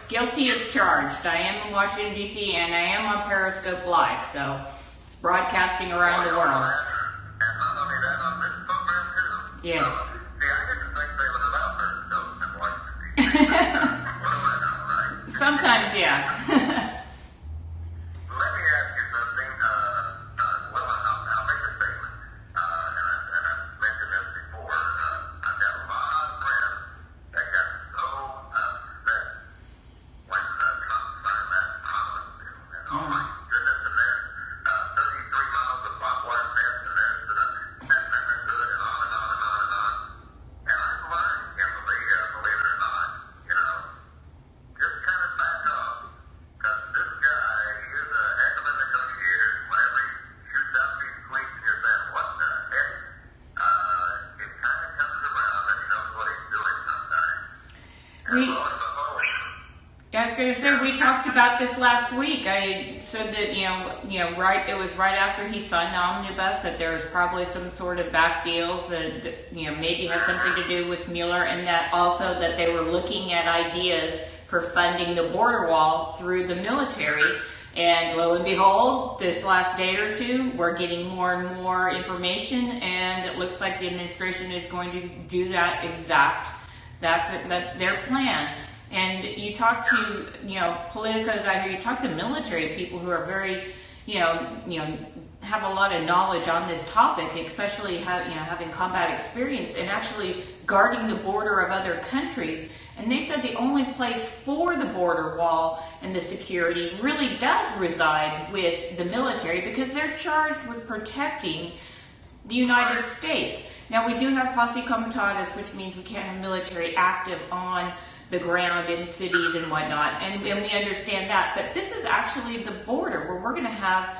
Guilty as charged. I am in Washington, D.C., and I am on Periscope Live, so it's broadcasting around the world. And not only that, on this program, too. Yes. So, see, I didn't think they would allow Periscope in Washington, D.C. What do I know, right? Sometimes, yeah. Let me ask you something. Well, I'll make a statement. And I've mentioned this before. I've got a lot of friends that got so upset when Trump signed that promise bill. And oh my goodness, and there's 33 miles of barbed wire fence, and there's that amendment to it, and on and on and on and on. And I've learned, Kimberly, believe it or not, just kind of back off. Because this guy, he is a heck of a negotiator. Whenever he shoots out these tweets and you're saying, what the heck? It kind of comes around and he knows what he's doing sometimes. And lo and behold, I was going to say, we talked about this last week. I said that, right, it was right after he signed the omnibus that there was probably some sort of back deals that maybe had something to do with Mueller, and that also that they were looking at ideas for funding the border wall through the military. And lo and behold, this last day or two, we're getting more and more information, and it looks like the administration is going to do that that's their plan. And you talk to, politicos out here, you talk to military people who are very, have a lot of knowledge on this topic, especially having combat experience and actually guarding the border of other countries. And they said the only place for the border wall and the security really does reside with the military, because they're charged with protecting the United States. Now, we do have posse comitatus, which means we can't have military active on the ground in cities and whatnot, and we understand that. But this is actually the border where we're going to have,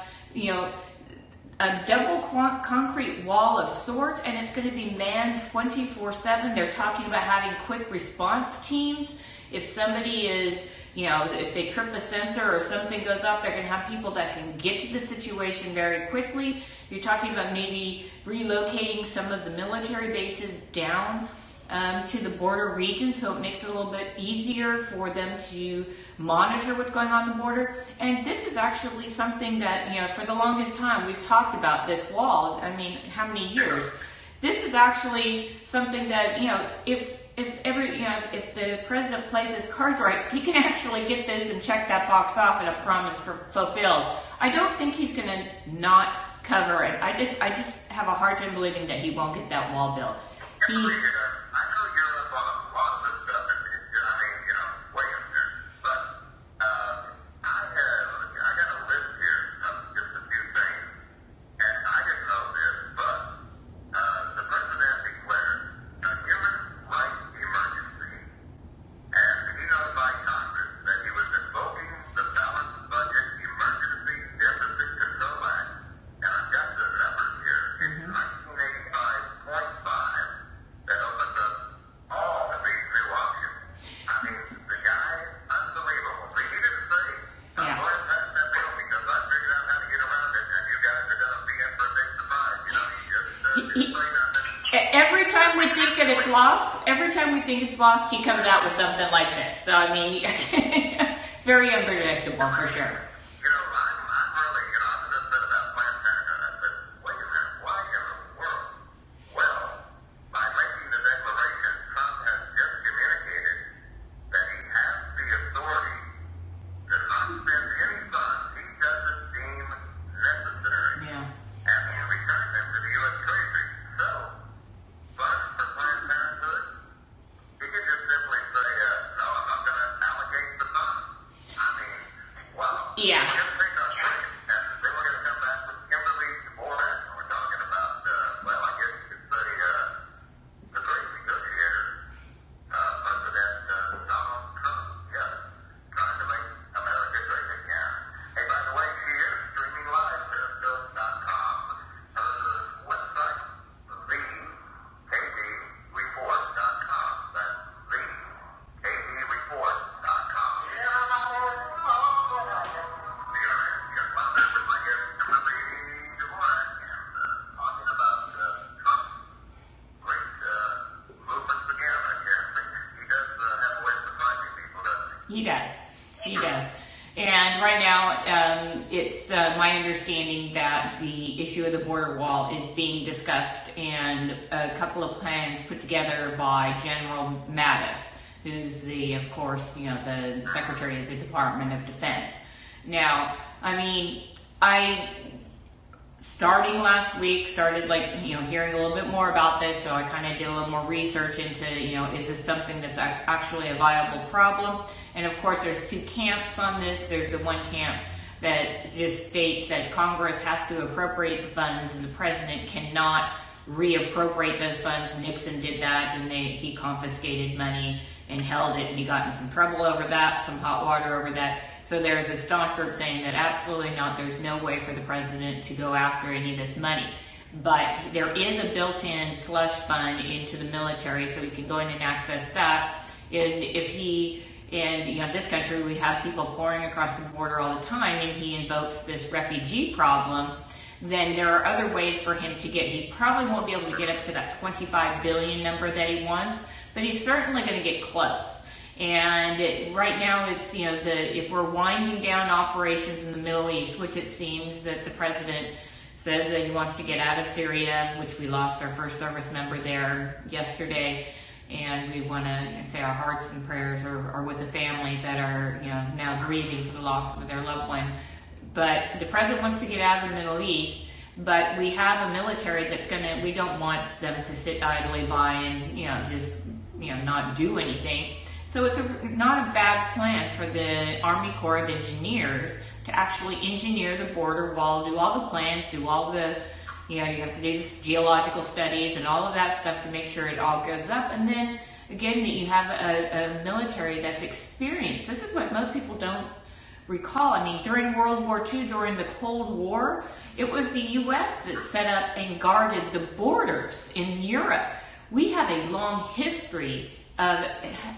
a double concrete wall of sorts, and it's going to be manned 24/7. They're talking about having quick response teams. If somebody is, if they trip a sensor or something goes off, they're going to have people that can get to the situation very quickly. You're talking about maybe relocating some of the military bases down to the border region, so it makes it a little bit easier for them to monitor what's going on the border. And this is actually something that, for the longest time, we've talked about this wall. I mean, how many years? This is actually something that, if the president plays his cards right, he can actually get this and check that box off and a promise fulfilled. I don't think he's going to not cover it. I just have a hard time believing that he won't get that wall built. He's I know you're up on a lot of this stuff, and way up there. But I got a list here of just a few things, and I didn't know this, but the president declared a human rights emergency, and he notified Congress that he was invoking the Balanced Budget Emergency Deficit Control Act, and I've got the numbers here. It's 1985.5. That opens up all of these new options. I mean, the guy, unbelievable. See, he didn't say, I'm going to pass that bill because I figured out how to get around it, and you guys are going to be in for a big surprise. He just didn't say nothing. every time we think that it's lost, he comes out with something like this. So, I mean, very unpredictable for sure. I'm really, I was just said about Planned Parenthood. I said, wait a minute, why in the world? Well, by making the declaration, Trump has just communicated that he has the authority to not spend any funds he doesn't deem necessary, Yeah. and to return them to the U.S. Treasury. So, funds for Planned Parenthood, he can just simply say, no, I'm not going to allocate the funds. I mean, wow. He does. He does. And right now, it's my understanding that the issue of the border wall is being discussed, and a couple of plans put together by General Mattis, who's of course, the Secretary of the Department of Defense. Now, I mean, starting last week, started hearing a little bit more about this, so I kind of did a little more research into, is this something that's actually a viable problem? And of course, there's two camps on this. There's the one camp that just states that Congress has to appropriate the funds and the president cannot reappropriate those funds. Nixon did that, and he confiscated money and held it, and he got in some trouble over that, some hot water over that. So there's a staunch group saying that absolutely not, there's no way for the president to go after any of this money. But there is a built-in slush fund into the military, so he can go in and access that. And this country, we have people pouring across the border all the time, and he invokes this refugee problem, then there are other ways for him to he probably won't be able to get up to that 25 billion number that he wants, but he's certainly going to get close. And right now it's, if we're winding down operations in the Middle East, which it seems that the president says that he wants to get out of Syria, which we lost our first service member there yesterday, and we want to say our hearts and prayers are with the family that are, now grieving for the loss of their loved one. But the president wants to get out of the Middle East, but we have a military that's we don't want them to sit idly by and, not do anything. So it's not a bad plan for the Army Corps of Engineers to actually engineer the border wall, do all the plans, do all the, you have to do this geological studies and all of that stuff to make sure it all goes up. And then, again, that you have a military that's experienced. This is what most people don't recall. I mean, during World War II, during the Cold War, it was the U.S. that set up and guarded the borders in Europe. We have a long history of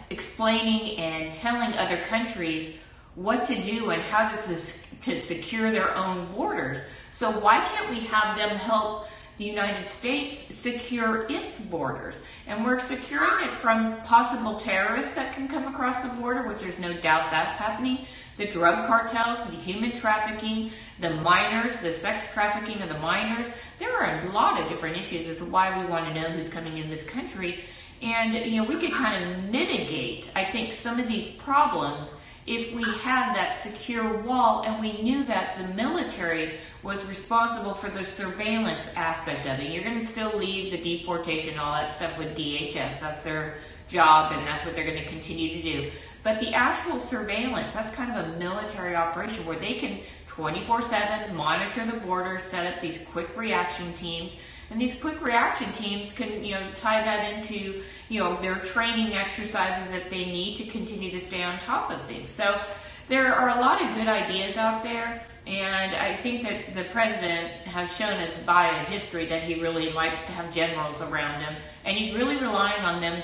explaining and telling other countries what to do and how to secure their own borders. So why can't we have them help the United States secure its borders? And we're securing it from possible terrorists that can come across the border, which there's no doubt that's happening, the drug cartels, the human trafficking, the minors, the sex trafficking of the minors. There are a lot of different issues as to why we want to know who's coming in this country. And, we could kind of mitigate, I think, some of these problems if we had that secure wall and we knew that the military was responsible for the surveillance aspect of it. You're going to still leave the deportation, all that stuff with DHS. That's their job, and that's what they're going to continue to do. But the actual surveillance, that's kind of a military operation where they can 24/7 monitor the border, set up these quick reaction teams. And these quick reaction teams can, tie that into, their training exercises that they need to continue to stay on top of things. So there are a lot of good ideas out there, and I think that the president has shown us by history that he really likes to have generals around him, and he's really relying on them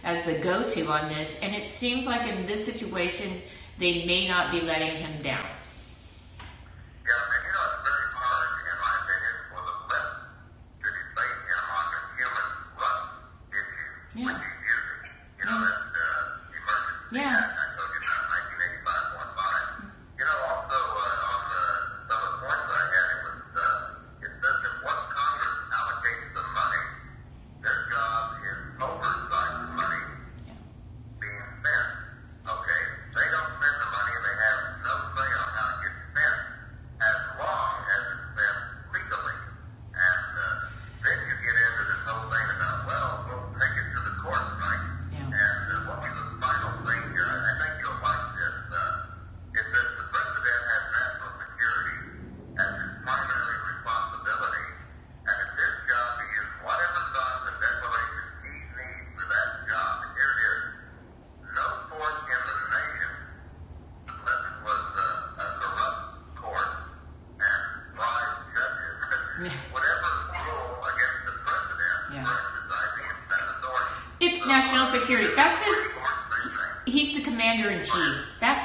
as the go-to on this. And it seems like in this situation, they may not be letting him down. Yeah, and it's very hard, in my opinion, for the left to debate him on the human lust issue, which he's using. That emergency. Yeah. I told you about 1985-15. Also on some of the points I had, it says that once Congress allocates the money, their job is oversight the money being spent. Okay, they don't spend the money and they have no say on how it gets spent, as long as it's spent legally. And then you get into this whole thing about, we'll take it to the courts, right? Yeah. And what was the final thing here? I think you'll like this. It says the president has national security as his primary responsibility, and it's his job to use whatever funds and declarations he needs for that job. And here it is. No court in the nation, unless it was a corrupt court and five judges, would ever rule against the president for exercising his said authority. It's national security. That's he's the commander-in-chief.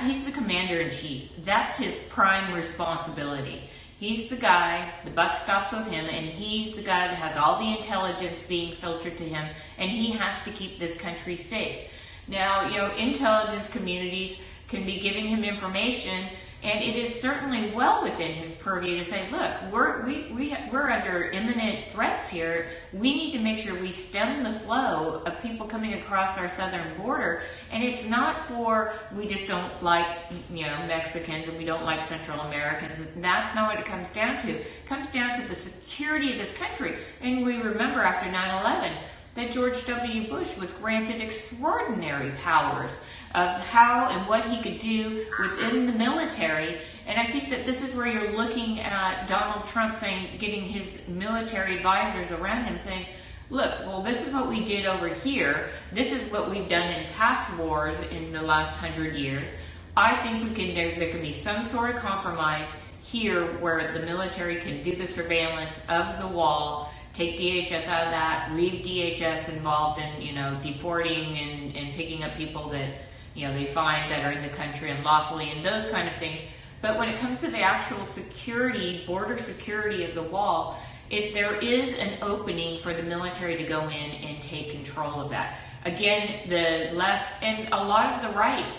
He's the commander-in-chief. That's his prime responsibility. He's the guy, the buck stops with him, and he's the guy that has all the intelligence being filtered to him, and he has to keep this country safe. Now, intelligence communities, can be giving him information, and it is certainly well within his purview to say, look, we're under imminent threats here. We need to make sure we stem the flow of people coming across our southern border. And it's not for, we just don't like, Mexicans and we don't like Central Americans. That's not what it comes down to. It comes down to the security of this country. And we remember after 9/11, that George W. Bush was granted extraordinary powers of how and what he could do within the military. And I think that this is where you're looking at Donald Trump getting his military advisors around him saying, look, well, this is what we did over here. This is what we've done in past wars in the last 100 years. I think there can be some sort of compromise here where the military can do the surveillance of the wall, take DHS out of that, leave DHS involved in, deporting and picking up people that, they find that are in the country unlawfully and those kind of things. But when it comes to the actual security, border security of the wall, there is an opening for the military to go in and take control of that. Again, the left and a lot of the right,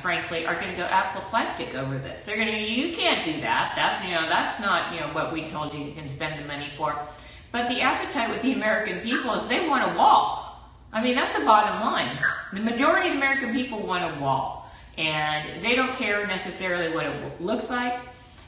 frankly, are going to go apoplectic over this. They're going to, you can't do that. That's not, what we told you can spend the money for. But the appetite with the American people is they want a wall. I mean, that's the bottom line. The majority of the American people want a wall. And they don't care necessarily what it looks like.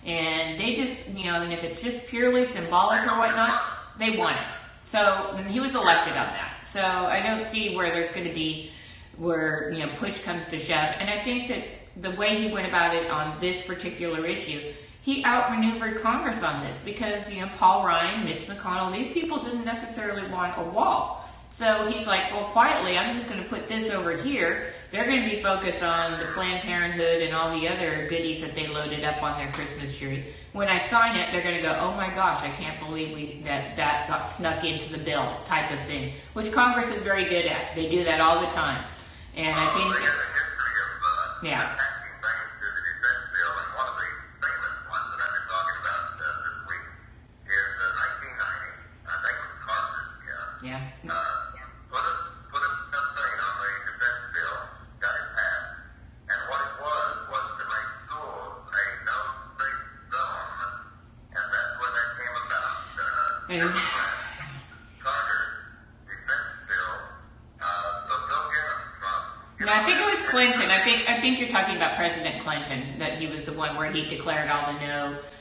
And they just, and if it's just purely symbolic or whatnot, they want it. So, and he was elected on that. So I don't see where there's going to be, where, push comes to shove. And I think that the way he went about it on this particular issue, he outmaneuvered Congress on this because, Paul Ryan, Mitch McConnell, these people didn't necessarily want a wall. So he's like, well, quietly, I'm just going to put this over here. They're going to be focused on the Planned Parenthood and all the other goodies that they loaded up on their Christmas tree. When I sign it, they're going to go, oh my gosh, I can't believe that got snuck into the bill type of thing, which Congress is very good at. They do that all the time. And I think, yeah. Yeah. Put a thing on the defense bill, got it passed, and what it was to make schools a no-state zone, and that's where that came about. Carter defense bill, so go get them, Trump. No, I think it was Clinton. I think you're talking about President Clinton, that he was the one where he declared all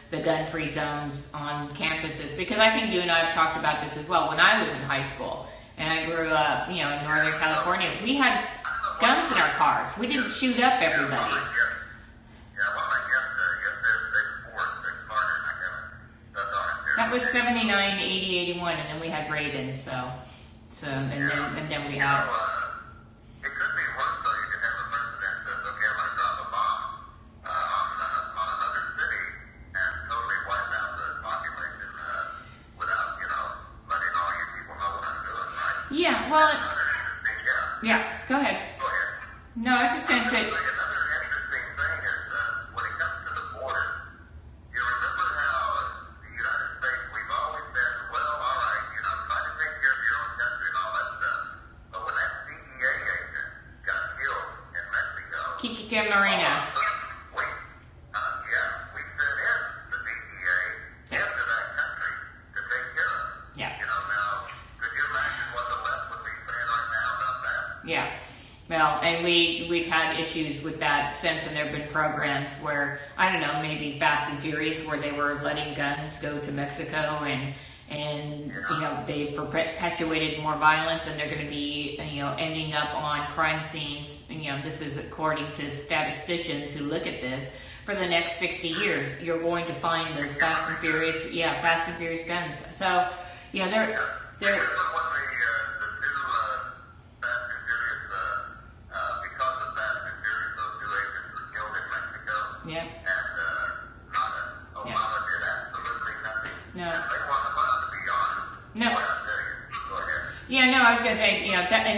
the gun-free zones on campuses, because I think you and I have talked about this as well. When I was in high school and I grew up, in Northern California, we had guns in our cars. We didn't shoot up everybody. That was 79, 80, 81, and then we had Reagan, and then we had. It could be worse, though. You could have a president that says, okay, I'm going to drop a bomb on another city and totally wipe out the population without, letting all you people know what I'm doing, right? Yeah, well, yeah, go ahead. Go ahead. No, I was just going to say. Another interesting thing is when it comes to the border, you remember how the United States, we've always said, well, all right, try to take care of your own country and all that stuff. But when that DEA agent got killed in Mexico, Kiki Marina. we sent in the DEA into that country to take care of it. Yeah. Now, could you imagine what the left would be saying right now about that? Yeah. Well, and we've had issues with that since, and there have been programs where, I don't know, maybe Fast and Furious, where they were letting guns go to Mexico and they perpetuated more violence, and they're going to be, ending up on crime scenes. This is according to statisticians who look at this. For the next 60 years, you're going to find those Fast and Furious guns. So, they're. Yeah. And Obama did absolutely nothing. No. And they want the money to be honest. No. Well, I'll tell you. Go ahead. Yeah, no, I was going to say,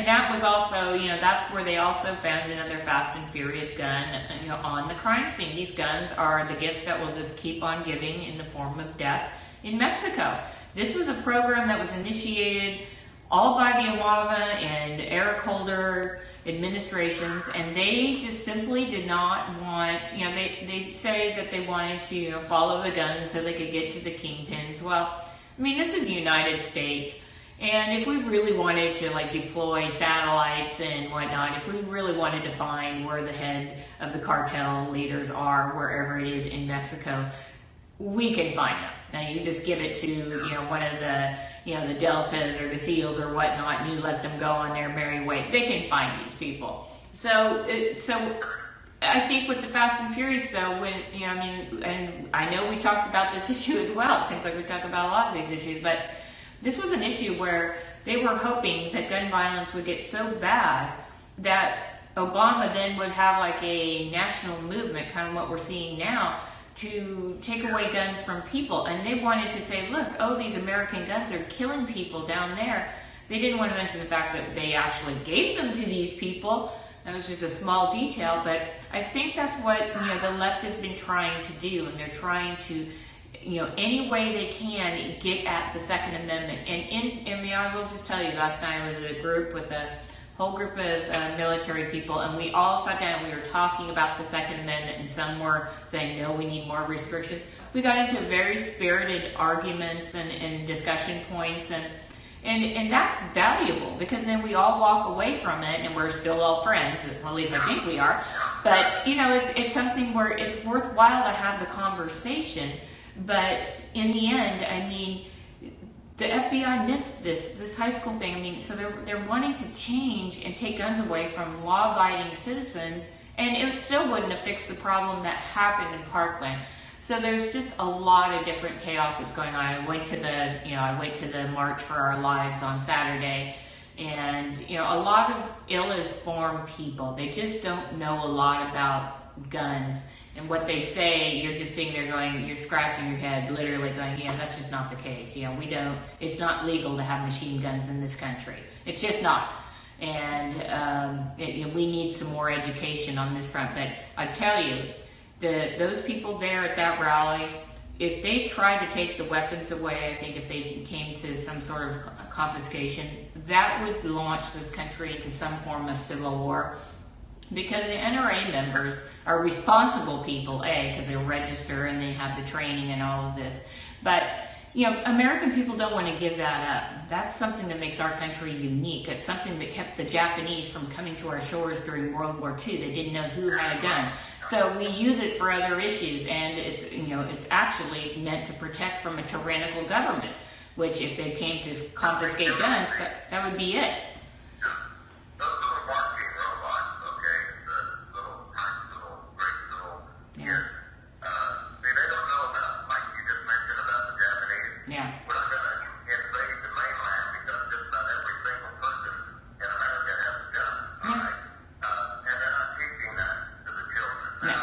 that was also, that's where they also found another Fast and Furious gun, on the crime scene. These guns are the gift that will just keep on giving in the form of death in Mexico. This was a program that was initiated all by the Obama and Eric Holder administrations, and they just simply did not want, they say that they wanted to follow the guns so they could get to the kingpins. Well, I mean, this is the United States. And if we really wanted to deploy satellites and whatnot, if we really wanted to find where the head of the cartel leaders are, wherever it is in Mexico, we can find them. Now you just give it to, one of the, the Deltas or the SEALs or whatnot, and you let them go on their merry way. They can find these people. So I think with the Fast and Furious though, when, and I know we talked about this issue as well. It seems like we talk about a lot of these issues, but this was an issue where they were hoping that gun violence would get so bad that Obama then would have a national movement, kind of what we're seeing now, to take away guns from people. And they wanted to say, look, these American guns are killing people down there. They didn't want to mention the fact that they actually gave them to these people. That was just a small detail, but I think that's what the left has been trying to do, and they're trying to any way they can get at the Second Amendment. And I will just tell you, last night I was at a group with a whole group of military people, and we all sat down and we were talking about the Second Amendment, and some were saying, no, we need more restrictions. We got into very spirited arguments and discussion points, and that's valuable, because then we all walk away from it and we're still all friends. Well, at least I think we are. But, it's something where it's worthwhile to have the conversation. But in the end, I mean, the FBI missed this high school thing. I mean, so they're wanting to change and take guns away from law-abiding citizens, and it still wouldn't have fixed the problem that happened in Parkland. So there's just a lot of different chaos that's going on. I went to the March for Our Lives on Saturday, and a lot of ill-informed people. They just don't know a lot about guns. And what they say, you're just sitting there going, you're scratching your head, literally going, that's just not the case. It's not legal to have machine guns in this country. It's just not. And we need some more education on this front. But I tell you, those people there at that rally, if they tried to take the weapons away, I think if they came to some sort of confiscation, that would launch this country into some form of civil war. Because the NRA members are responsible people, because they're registered and they have the training and all of this. But, American people don't want to give that up. That's something that makes our country unique. It's something that kept the Japanese from coming to our shores during World War II. They didn't know who had a gun. So we use it for other issues, and it's actually meant to protect from a tyrannical government, which if they came to confiscate guns, that would be it. Yeah. We're not going to invade the mainland because just about every single person in America has a gun, all right? And they're not teaching that to the children. No.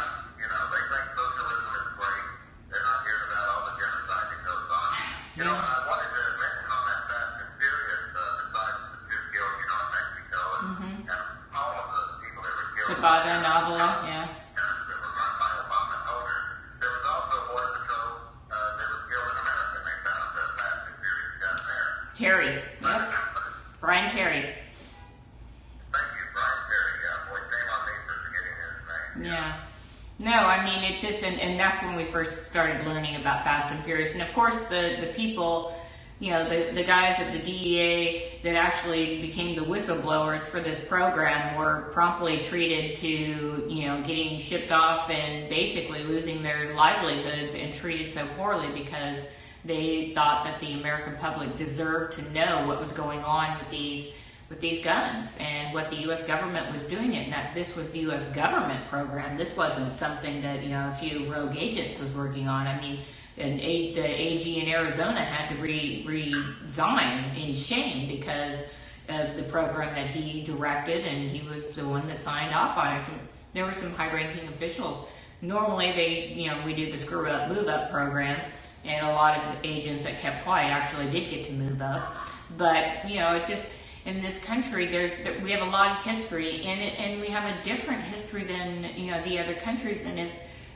They think socialism is great. They're not hearing about all the genocide that goes on. I wanted to mention on that Fast and Furious, besides the two killed, in Mexico, and all of the people that were killed. Zapata and Avila, yeah. Terry, yep. Brian Terry. Thank you, Brian Terry. Yeah, boy, shame on me for forgetting his name. Yeah. No, I mean, it just, and that's when we first started learning about Fast and Furious. And of course, the people, the guys at the DEA that actually became the whistleblowers for this program were promptly treated to, getting shipped off and basically losing their livelihoods and treated so poorly because they thought that the American public deserved to know what was going on with these guns and what the U.S. government was doing it, and that this was the U.S. government program. This wasn't something that a few rogue agents was working on. I mean, the AG in Arizona had to resign in shame because of the program that he directed, and he was the one that signed off on it. So there were some high-ranking officials. Normally, we do the screw up, move up program. And a lot of agents that kept quiet actually did get to move up. But, it just, in this country, we have a lot of history in it, and we have a different history than, the other countries. And if,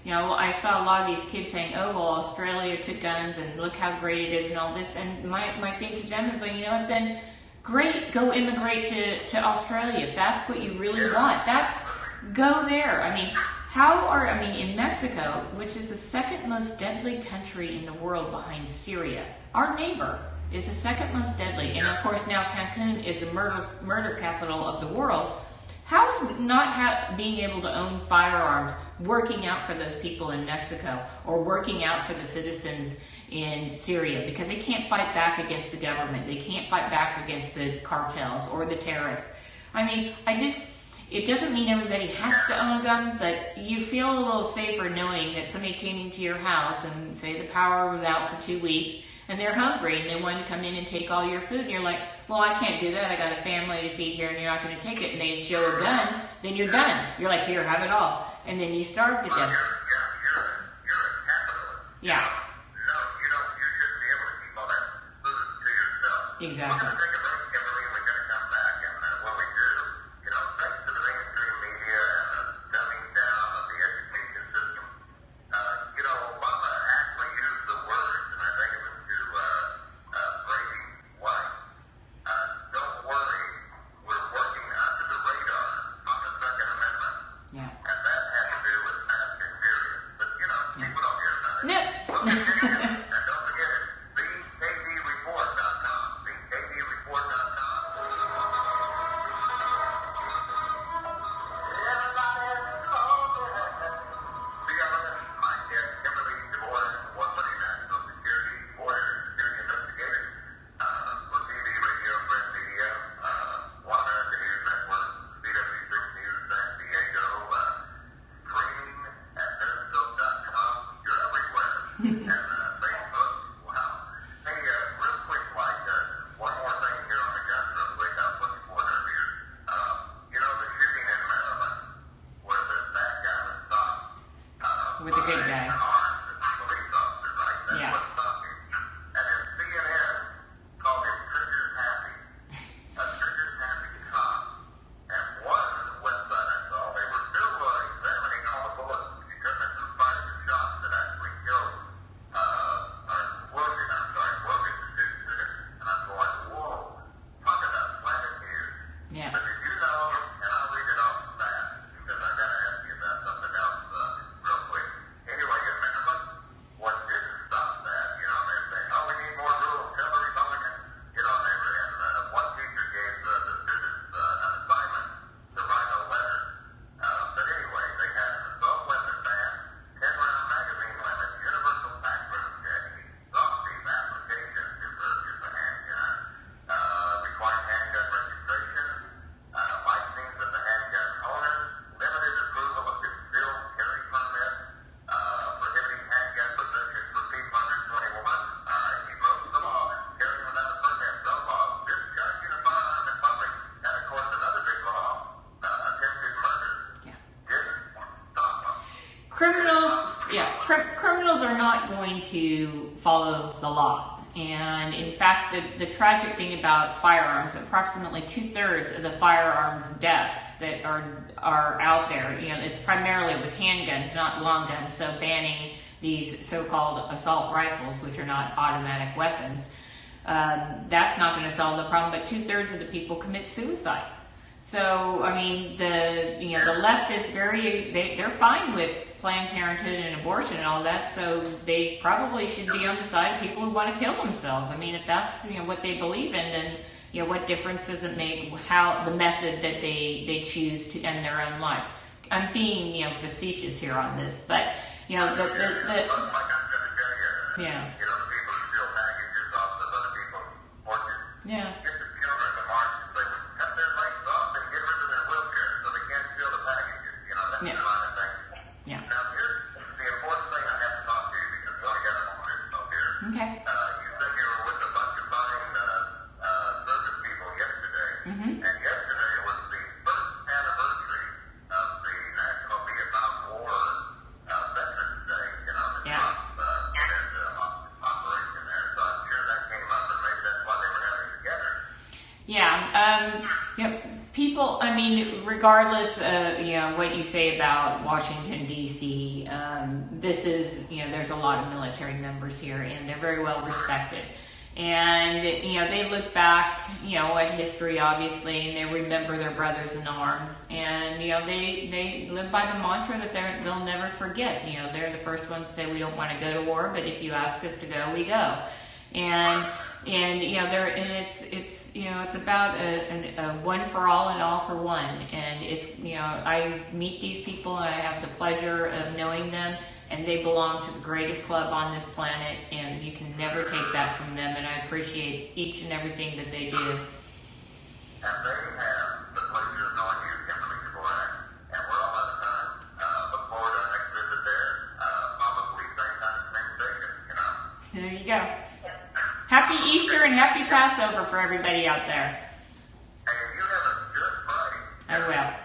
I saw a lot of these kids saying, oh, well, Australia took guns, and look how great it is and all this. And my thing to them is like, then great, go immigrate to Australia if that's what you really want. Go there. I mean, in Mexico, which is the second most deadly country in the world behind Syria, our neighbor is the second most deadly, and of course now Cancun is the murder capital of the world. How is not being able to own firearms working out for those people in Mexico, or working out for the citizens in Syria? Because they can't fight back against the government. They can't fight back against the cartels or the terrorists. I mean, it doesn't mean everybody has to own a gun, but you feel a little safer knowing that somebody came into your house and say the power was out for 2 weeks and they're hungry and they want to come in and take all your food, and you're like, well, I can't do that. I got a family to feed here and you're not going to take it. And they show a gun, then you're done. You're like, here, have it all. And then you starve to death. You're a capitalist. Yeah. No, you shouldn't be able to keep all that food to yourself. Exactly. We're going to take a break, Kimberly, and we're going to come back. And when we do, thanks to the mainstream media and the dumbing down of the education system, Obama actually used the words, and I think it was to Brady White. Don't worry, we're working under the radar on the Second Amendment. Yeah. And that had to do with mass hysteria. But, people don't hear about it. No. And don't forget it, bkdreport.com. bkdreport.com. CRN, my guest, Kimberly DeBoer, award-winning national security, border security investigator, for TV, radio, print media, One American News Network, CW6 News, San Diego, Green at Periscope.com. You're everywhere. And Facebook. Wow. Hey, real quick, Mike, one more thing here on the guns, real quick. I was looking for it earlier. The shooting in Maryland, where that guy was stopped. With a good guy. Armed police officer, right? That's Yeah. what stopped him. And then CNN called him Trigger Happy. A Trigger Happy cop. And one website I saw, they were still examining all the bullets to determine who fired the shots that actually killed, wounded the two students. And I'm going, whoa, talk about planet news. Yeah. But did you know, and I'll read it off fast, because I got to ask you about something else real quick. Anyway, in Maryland, what didn't stop that? They're saying, oh, we need more rules, tell the Republicans. And one teacher gave the students an assignment to write a letter. But anyway, they had an assault weapon ban, 10-round magazine limit, universal background check, exhaustive application to purchase a handgun, required handgun registration, licensing of the handgun owner, limited approval of concealed carry permit, prohibiting handgun possession for people under 21. He broke the law, carrying without a permit, some laws, discharging a firearm in public, and of course another big law, attempted murder. Yeah. Didn't stop them. Criminals are not going to follow the law. And in fact, the tragic thing about firearms, approximately 2/3 of the firearms deaths that are out there, it's primarily with handguns, not long guns. So banning these so-called assault rifles, which are not automatic weapons, that's not going to solve the problem. But 2/3 of the people commit suicide. So, the left is they're fine with Planned Parenthood and abortion and all that, so they probably should be on the side of people who want to kill themselves. If that's, what they believe in, then, what difference does it make how the method that they choose to end their own life? I'm being, facetious here on this, but, Like I'm going to tell you, yeah. the people who steal packages off of other people's porches, Yeah. get the children to march and say, cut their legs off and get rid of their wheelchairs so they can't steal the packages. That Yeah. kind of thing. Yeah. Now, here's the important thing I have to talk to you because we only got a moment or so here. Okay. You said you were with a bunch of fine service people yesterday. Mm-hmm. And yesterday was the first anniversary of the National Vietnam War Veterans Day. Yeah. Operation there. So I'm sure that came up, and maybe that's why they were having it together. Yeah. People, regardless of, what you say about Washington, D.C., this is, there's a lot of military members here, and they're very well respected. And, they look back, at history, obviously, and they remember their brothers in arms. And, they live by the mantra that they'll never forget. They're the first ones to say, we don't want to go to war, but if you ask us to go, we go. And it's about a one for all and all for one. And it's, I meet these people and I have the pleasure of knowing them, and they belong to the greatest club on this planet, and you can never take that from them. And I appreciate each and everything that they do. And they have the pleasure of knowing you, Kimberly Dvorak. And we're all out of time. Look forward to our next visit there. Probably same time, same station, There you go. Happy Easter and happy Passover for everybody out there. And you have a good Friday. I will.